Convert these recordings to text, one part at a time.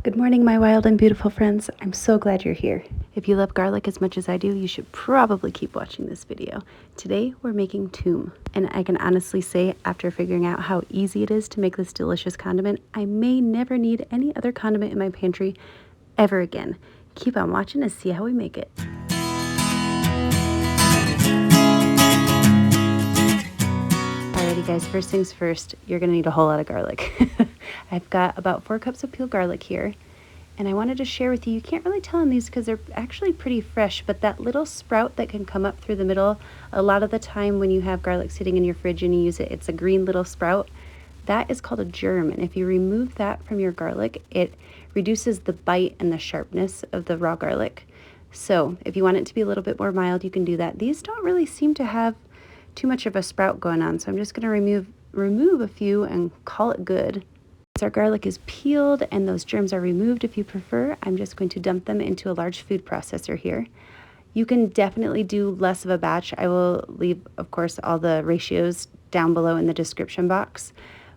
Good morning, my wild and beautiful friends. I'm so glad you're here. If you love garlic as much as I do, you should probably keep watching this video. Today, we're making toum. And I can honestly say, after figuring out how easy it is to make this delicious condiment, I may never need any other condiment in my pantry ever again. Keep on watching to see how we make it. Alrighty guys, first things first, you're gonna need a whole lot of garlic. I've got about 4 cups of peeled garlic here, and I wanted to share with you, you can't really tell in these because they're actually pretty fresh, but that little sprout that can come up through the middle, a lot of the time when you have garlic sitting in your fridge and you use it, it's a green little sprout. That is called a germ, and if you remove that from your garlic, it reduces the bite and the sharpness of the raw garlic. So if you want it to be a little bit more mild, you can do that. These don't really seem to have too much of a sprout going on, so I'm just going to remove a few and call it good. Once our garlic is peeled and those germs are removed, if you prefer, I'm just going to dump them into a large food processor here. You can definitely do less of a batch. I will leave, of course, all the ratios down below in the description box,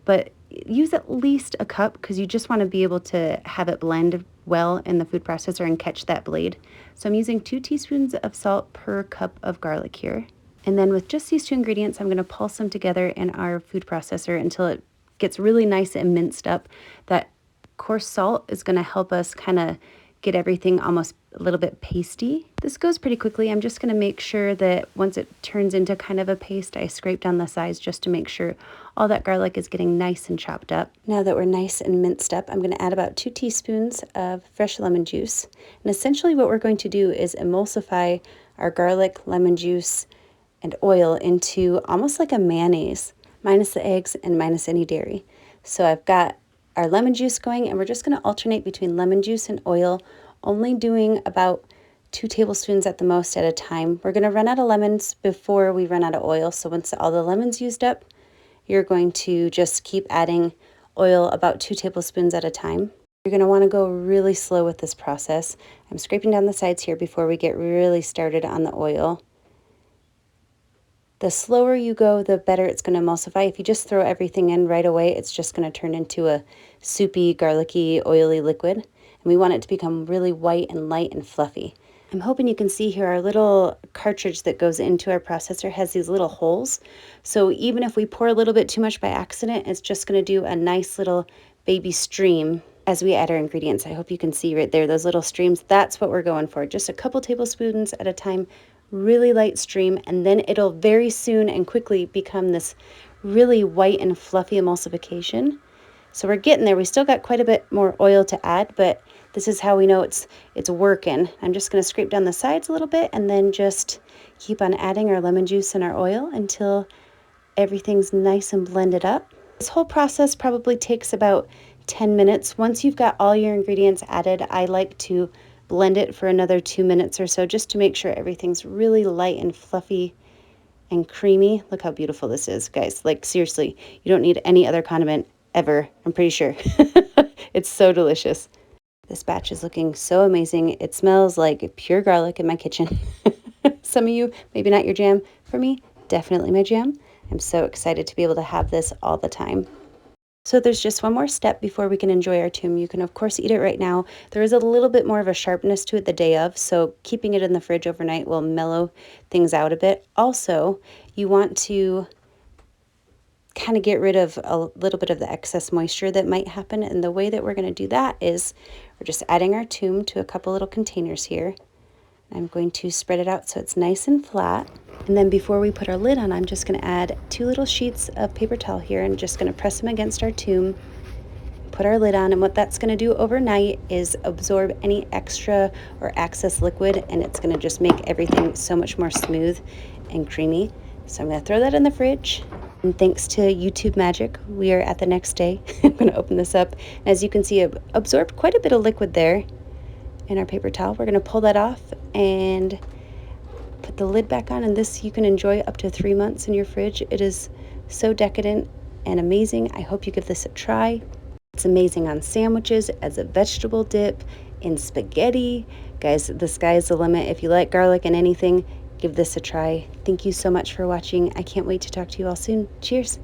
but use at least a cup because you just want to be able to have it blend well in the food processor and catch that blade. So I'm using 2 teaspoons of salt per cup of garlic here. And then with just these 2 ingredients, I'm going to pulse them together in our food processor until it gets really nice and minced up. That coarse salt is going to help us kind of get everything almost a little bit pasty. This goes pretty quickly. I'm just going to make sure that once it turns into kind of a paste, I scrape down the sides just to make sure all that garlic is getting nice and chopped up. Now that we're nice and minced up, I'm going to add about 2 teaspoons of fresh lemon juice. And essentially what we're going to do is emulsify our garlic, lemon juice, and oil into almost like a mayonnaise, minus the eggs and minus any dairy. So I've got our lemon juice going, and we're just going to alternate between lemon juice and oil, only doing about 2 tablespoons at the most at a time. We're going to run out of lemons before we run out of oil, so once all the lemon's used up, you're going to just keep adding oil about 2 tablespoons at a time. You're going to want to go really slow with this process. I'm scraping down the sides here before we get really started on the oil. The slower you go, the better it's going to emulsify. If you just throw everything in right away, it's just going to turn into a soupy, garlicky, oily liquid. And we want it to become really white and light and fluffy. I'm hoping you can see here our little cartridge that goes into our processor has these little holes. So even if we pour a little bit too much by accident, it's just going to do a nice little baby stream as we add our ingredients. I hope you can see right there, those little streams. That's what we're going for. Just a couple tablespoons at a time. Really light stream, and then it'll very soon and quickly become this really white and fluffy emulsification. So we're getting there. We still got quite a bit more oil to add, but this is how we know it's working. I'm just going to scrape down the sides a little bit and then just keep on adding our lemon juice and our oil until everything's nice and blended up. This whole process probably takes about 10 minutes. Once you've got all your ingredients added, I like to blend it for another 2 minutes or so just to make sure everything's really light and fluffy and creamy. Look how beautiful this is, guys. Like, seriously, you don't need any other condiment ever, I'm pretty sure. It's so delicious. This batch is looking so amazing. It smells like pure garlic in my kitchen. Some of you, maybe not your jam. For me, definitely my jam. I'm so excited to be able to have this all the time. So there's just one more step before we can enjoy our toum. You can, of course, eat it right now. There is a little bit more of a sharpness to it the day of, so keeping it in the fridge overnight will mellow things out a bit. Also, you want to kind of get rid of a little bit of the excess moisture that might happen, and the way that we're going to do that is we're just adding our toum to a couple little containers here. I'm going to spread it out so it's nice and flat. And then before we put our lid on, I'm just going to add 2 little sheets of paper towel here and just going to press them against our toum, put our lid on, and what that's going to do overnight is absorb any extra or excess liquid, and it's going to just make everything so much more smooth and creamy. So I'm going to throw that in the fridge, and thanks to YouTube magic, we are at the next day. I'm going to open this up, and as you can see, it absorbed quite a bit of liquid there in our paper towel. We're going to pull that off and put the lid back on, and this you can enjoy up to 3 months in your fridge. It is so decadent and amazing. I hope you give this a try. It's amazing on sandwiches, as a vegetable dip, in spaghetti. Guys, the sky is the limit. If you like garlic and anything, give this a try. Thank you so much for watching. I can't wait to talk to you all soon. Cheers.